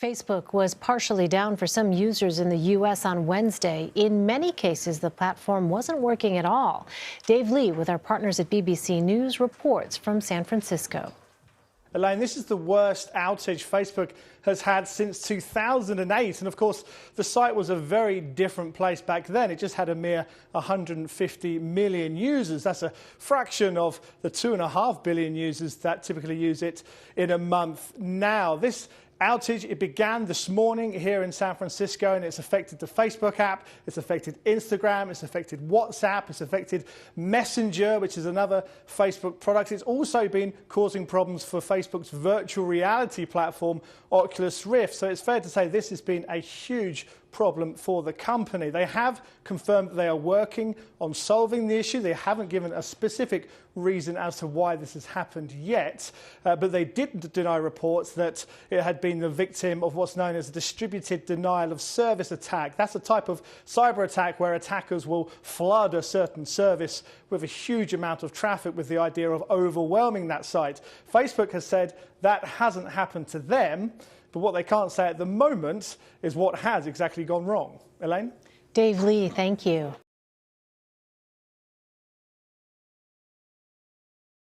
Facebook was partially down for some users in the U.S. on Wednesday. In many cases, the platform wasn't working at all. Dave Lee, with our partners at BBC News, reports from San Francisco. Elaine, this is the worst outage Facebook has had since 2008. And of course, the site was a very different place back then. It just had a mere 150 million users. That's a fraction of the 2.5 billion users that typically use it in a month now. This outage, it began this morning here in San Francisco, and it's affected the Facebook app, it's affected Instagram, it's affected WhatsApp, it's affected Messenger, which is another Facebook product. It's also been causing problems for Facebook's virtual reality platform, Oculus Rift. So it's fair to say this has been a huge problem for the company. They have confirmed that they are working on solving the issue. They haven't given a specific reason as to why this has happened yet, but they did deny reports that it had been the victim of what's known as a distributed denial of service attack. That's a type of cyber attack where attackers will flood a certain service with a huge amount of traffic with the idea of overwhelming that site. Facebook has said that hasn't happened to them, but what they can't say at the moment is what has exactly gone wrong. Elaine? Dave Lee, thank you.